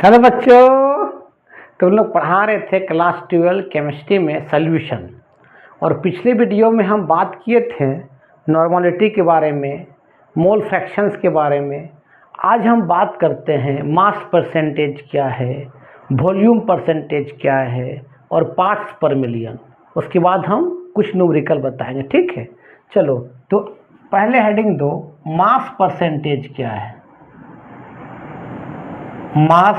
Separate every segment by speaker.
Speaker 1: Hello बच्चों, तुम लोग पढ़ा रहे थे क्लास 12 केमिस्ट्री में सॉल्यूशन। और पिछले वीडियो में हम बात किए थे नॉर्मलिटी के बारे में, मोल फ्रैक्शंस के बारे में। आज हम बात करते हैं मास परसेंटेज क्या है, वॉल्यूम परसेंटेज क्या है और पार्ट्स पर मिलियन। उसके बाद हम कुछ न्यूमेरिकल बताएंगे, ठीक है। चलो, तो पहले हेडिंग दो, मास परसेंटेज क्या है। मास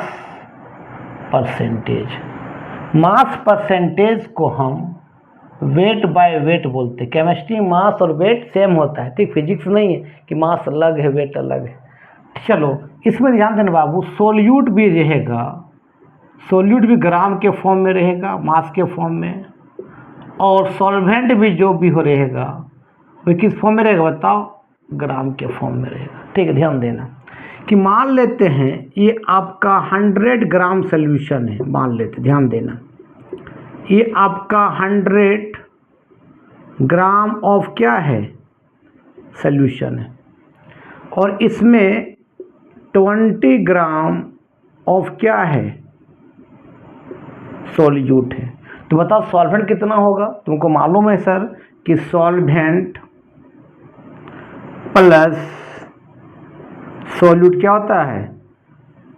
Speaker 1: परसेंटेज, मास परसेंटेज को हम वेट बाय वेट बोलते हैं। केमिस्ट्री मास और वेट सेम होता है, ठीक। फिजिक्स नहीं है कि मास अलग है वेट अलग है। चलो, इसमें ध्यान देना बाबू, सोल्यूट भी रहेगा, सोल्यूट भी ग्राम के फॉर्म में रहेगा, मास के फॉर्म में। और सॉल्वेंट भी जो भी हो रहेगा वो किस फॉर्म में रहेगा बताओ, ग्राम के फॉर्म में रहेगा, ठीक है। ध्यान देना कि मान लेते हैं ये आपका 100 ग्राम सोल्यूशन है, मान लेते, ध्यान देना ये आपका 100 ग्राम ऑफ क्या है, सोल्यूशन है। और इसमें 20 ग्राम ऑफ क्या है, सॉल्यूट है। तो बताओ सॉल्वेंट कितना होगा। तुमको मालूम है सर कि सॉल्वेंट प्लस सॉल्यूट क्या होता है,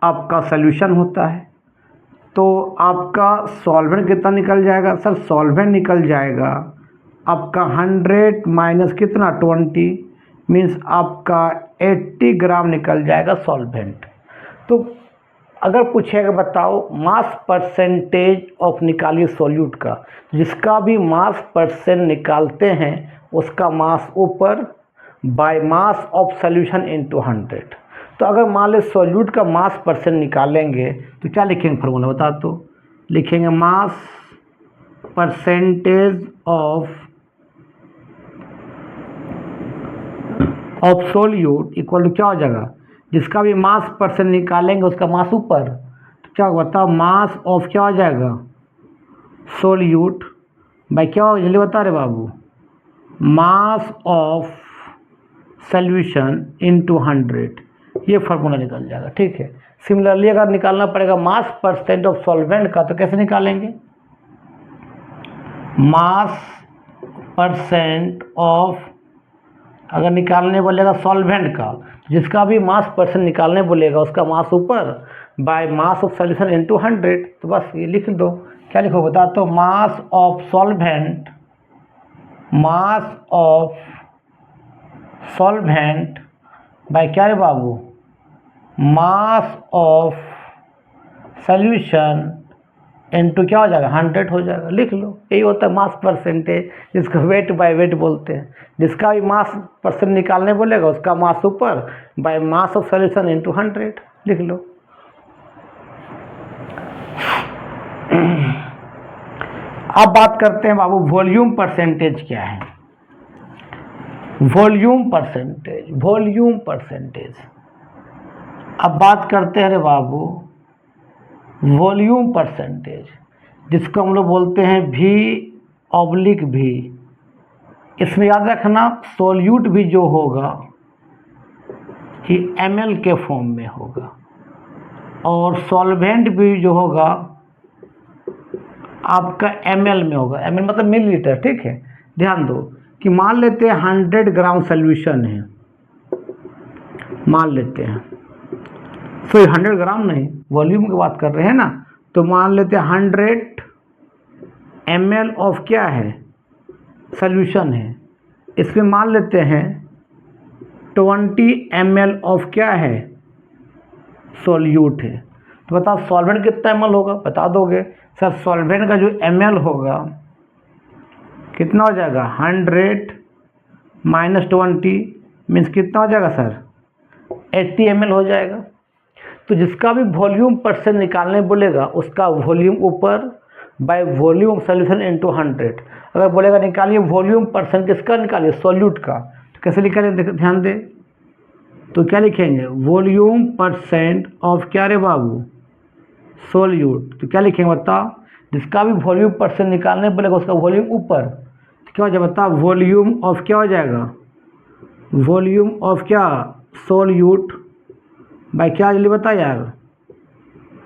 Speaker 1: आपका सॉल्यूशन होता है। तो आपका सॉल्वेंट कितना निकल जाएगा सर, सॉल्वेंट निकल जाएगा आपका 100 माइनस कितना 20, मीन्स आपका 80 ग्राम निकल जाएगा सॉल्वेंट। तो अगर पूछेगा बताओ मास परसेंटेज ऑफ निकालिए सॉल्यूट का, जिसका भी मास परसेंट निकालते हैं उसका मास ऊपर by mass of solution into 100। तो अगर मान ले सॉल्यूट का मास परसेंट निकालेंगे तो क्या लिखेंगे फॉर्मूला बता। तो लिखेंगे mass percentage of solute equal to क्या हो जाएगा, जिसका भी मास परसेंट निकालेंगे उसका मास ऊपर। तो क्या बताओ, मास ऑफ क्या हो जाएगा, सॉल्यूट बाय क्या हो, जल्दी बता रहे बाबू, मास ऑफ सॉल्यूशन इनटू 100। ये फार्मूला निकल जाएगा, ठीक है। सिमिलरली अगर निकालना पड़ेगा मास परसेंट ऑफ सॉल्वेंट का, तो कैसे निकालेंगे, मास परसेंट ऑफ, अगर निकालने बोलेगा सॉल्वेंट का, जिसका भी मास परसेंट निकालने बोलेगा उसका मास ऊपर by mass of solution into 100। तो बस ये लिख दो। क्या लिखो बता, तो mass of solvent, mass of solvent by क्या रे बाबू, मास ऑफ सॉल्यूशन इनटू क्या हो जाएगा, 100 हो जाएगा। लिख लो, यही होता है मास परसेंटेज, जिसको वेट बाय वेट बोलते हैं। जिसका भी मास परसेंट निकालने बोलेगा उसका मास ऊपर by mass of solution into 100। लिख लो। अब बात करते हैं बाबू वॉल्यूम परसेंटेज क्या है। वॉल्यूम परसेंटेज, वॉल्यूम परसेंटेज, अब बात करते हैं रे बाबू वॉल्यूम परसेंटेज, जिसको हम लोग बोलते हैं V/V। इसमें याद रखना सॉल्यूट भी जो होगा ये ml के फॉर्म में होगा, और सॉल्वेंट भी जो होगा आपका ml में होगा। ml मतलब मिलीलीटर, ठीक है। ध्यान दो कि मान लेते हैं 100 ग्राम सोल्यूशन है, मान लेते हैं, सो 100 ग्राम नहीं, वॉल्यूम की बात कर रहे हैं ना। तो मान लेते हैं 100 ml ऑफ क्या है, सोल्यूशन है। इसमें मान लेते हैं 20 ml ऑफ क्या है, सॉल्यूट है। तो बताओ सॉल्वेंट कितना ml होगा, बता दोगे सर। सॉल्वेंट का जो ml होगा कितना हो जाएगा, 100 माइनस 20 मीन्स कितना हो जाएगा सर, 80 ml हो जाएगा। तो जिसका भी वॉल्यूम परसेंट निकालने बोलेगा उसका वॉल्यूम ऊपर by volume of solution into 100। अगर बोलेगा निकालिए वॉल्यूम परसेंट किसका, निकालिए सॉल्यूट का, तो कैसे लिखेंगे ध्यान दे। तो क्या लिखेंगे, वॉल्यूम परसेंट ऑफ क्या रे बाबू, सॉल्यूट। तो क्या लिखेंगे बताओ, जिसका भी वॉल्यूम परसेंट निकालने बोलेगा उसका वॉल्यूम ऊपर। तो क्या हो जाएगा बताओ, वॉल्यूम ऑफ क्या हो जाएगा, वॉल्यूम ऑफ क्या, सॉल्यूट बाय क्या, जल्दी बता यार,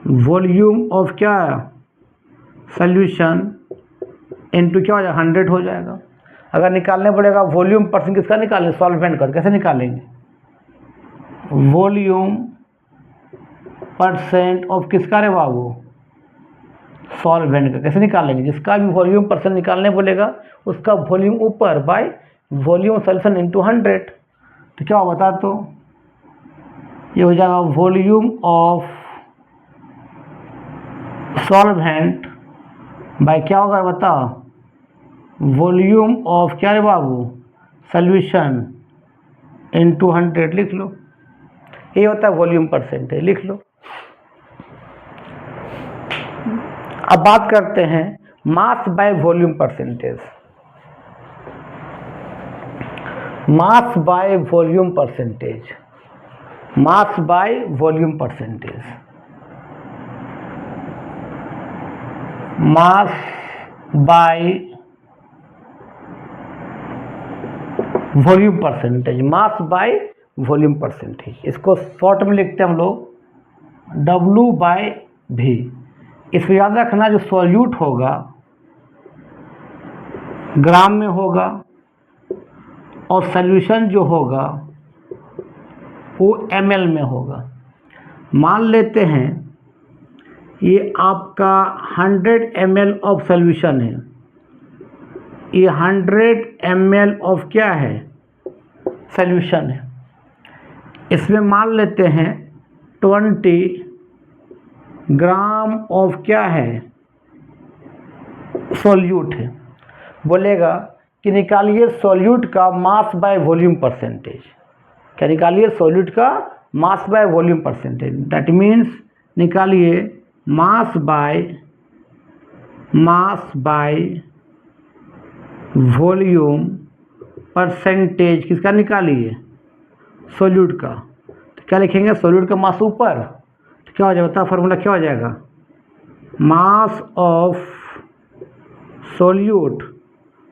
Speaker 1: वॉल्यूम ऑफ क्या सॉल्यूशन इनटू क्या हो जाएगा 100 हो जाएगा। अगर निकालने पड़ेगा वॉल्यूम परसेंट किसका निकालें सॉल्वेंट का, कैसे निकालेंगे वॉल्यूम परसेंट ऑफ किसका रे बाबू सॉल्वेंट का, कैसे निकालेंगे जिसका भी वॉल्यूम परसेंट निकालने बोलेगा उसका वॉल्यूम ऊपर बाय वॉल्यूम सॉल्यूशन इनटू 100। तो क्या बता तो ये हो जाएगा वॉल्यूम ऑफ सॉल्वेंट बाय क्या होगा बता वॉल्यूम ऑफ क्या रे बाबू सॉल्यूशन इनटू 100 लिख लो। ये होता है वॉल्यूम परसेंटेज, लिख लो। अब बात करते हैं mass by volume percentage. Mass by volume percentage, mass by volume percentage, mass by volume percentage, mass by volume percentage. इसको शॉर्ट में लिखते हैं हम लोग W/V। इसको याद रखना जो सॉल्यूट होगा ग्राम में होगा और सॉल्यूशन जो होगा वो ml में होगा। मान लेते हैं ये आपका 100 ml ऑफ सॉल्यूशन है, ये 100 ml ऑफ क्या है सॉल्यूशन है। इसमें मान लेते हैं 20 ग्राम ऑफ क्या है सॉल्यूट है। बोलेगा कि निकालिए सॉल्यूट का मास बाय वॉल्यूम परसेंटेज। क्या निकालिए सॉल्यूट का mass by volume percentage, that means निकालिए मास बाय वॉल्यूम परसेंटेज किसका निकालिए सॉल्यूट का। तो क्या लिखेंगे सॉल्यूट का मास ऊपर, तो क्या हो जाएगा बता फॉर्मूला क्या हो जाएगा मास ऑफ सॉल्यूट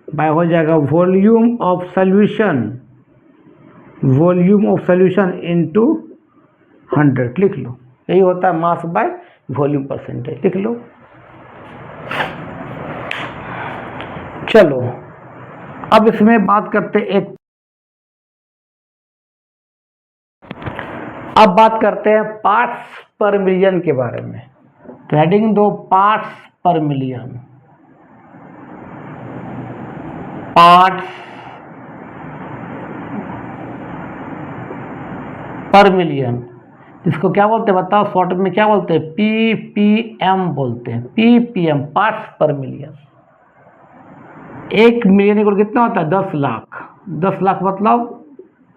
Speaker 1: बाय हो जाएगा volume of solution, volume of solution into 100 लिख लो। यही होता है मास बाय वॉल्यूम परसेंटेज, लिख लो। चलो अब इसमें बात करते अब बात करते हैं पार्ट्स पर मिलियन के बारे में। तो हेडिंग दो पार्ट्स पर मिलियन, पार्ट्स पर मिलियन। इसको क्या बोलते हैं बताओ शॉर्ट में क्या बोलते हैं ppm बोलते हैं, ppm पार्ट्स पर मिलियन। 1 मिलियन इक्वल कितना होता है 10 लाख, 10 लाख मतलब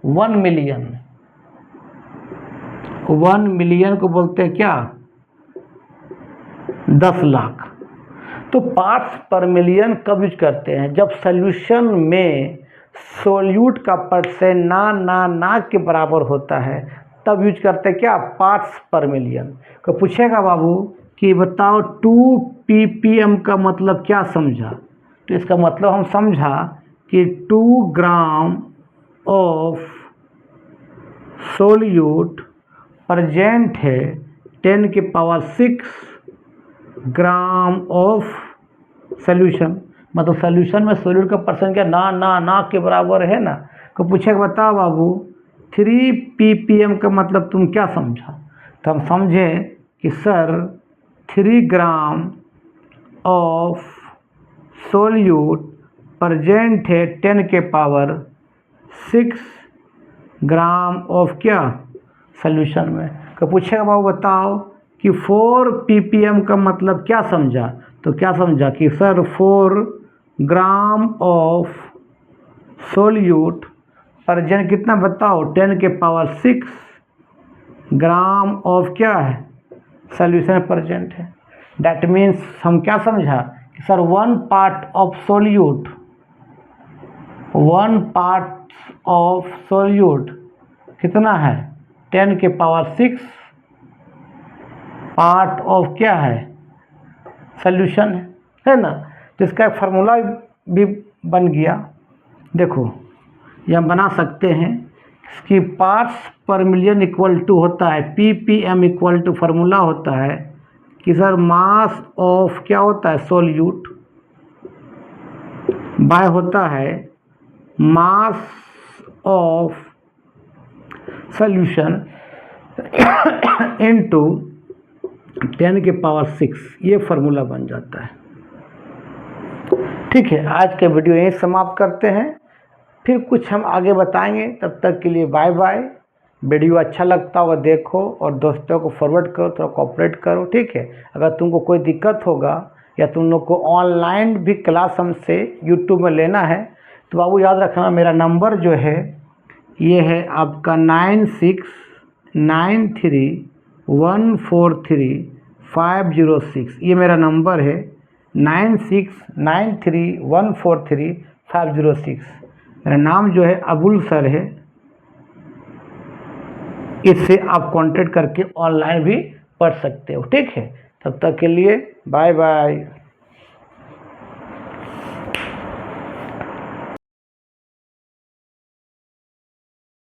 Speaker 1: 1 मिलियन। 1 मिलियन को बोलते हैं क्या 10 लाख। तो पार्ट्स पर मिलियन कब यूज करते हैं जब सॉल्यूशन में सोल्यूट का परसेंट ना के बराबर होता है, तब यूज करते हैं क्या पार्ट्स पर मिलियन। को पूछेगा बाबू कि बताओ 2 ppm का मतलब क्या समझा। तो इसका मतलब हम समझा कि 2 ग्राम ऑफ सोल्यूट प्रेजेंट है 10 के पावर 6 ग्राम ऑफ सॉल्यूशन। मतलब सॉल्यूशन में सोल्यूट का परसेंट क्या ना के बराबर है ना। को पूछेगा बताओ बाबू 3 ppm का मतलब तुम क्या समझा। तो हम समझे कि sir 3 gram of solute present है 10 के पावर 6 ग्राम ऑफ क्या सॉल्यूशन में। को पूछेगा बाबू बताओ कि 4 ppm का मतलब क्या समझा। तो क्या समझा कि sir 4 gram of solute present कितना बताओ 10 के पावर 6 ग्राम ऑफ क्या है सॉल्यूशन प्रेजेंट है। दैट मीन्स हम क्या समझा कि sir 1 part of solute, 1 part of solute कितना है 10 के पावर 6 पार्ट ऑफ क्या है सॉल्यूशन है ना। तो इसका एक फार्मूला भी बन गया। देखो ये हम बना सकते हैं कि पार्ट्स पर मिलियन इक्वल टू होता है ppm इक्वल टू फार्मूला होता है कि सर मास ऑफ क्या होता है सोल्यूट बाय होता है मास ऑफ सॉल्यूशन इनटू 10⁻⁶, ये फार्मूला बन जाता है। ठीक है, आज के वीडियो यहीं समाप्त करते हैं, फिर कुछ हम आगे बताएंगे। तब तक के लिए बाय बाय। वीडियो अच्छा लगता होगा देखो और दोस्तों को फॉरवर्ड करो, थोड़ा कोऑपरेट करो। ठीक है, अगर तुमको कोई दिक्कत होगा या तुम लोग को ऑनलाइन भी क्लास हमसे यूट्यूब में लेना है तो बाबू याद रखना, मेरा नंबर जो है ये है आपका 9693143506। ये मेरा नंबर है 9693143506। मेरा नाम जो है अबुल सर है। इससे आप कांटेक्ट करके ऑनलाइन भी पढ़ सकते हो। ठीक है, तब तक के लिए बाय बाय।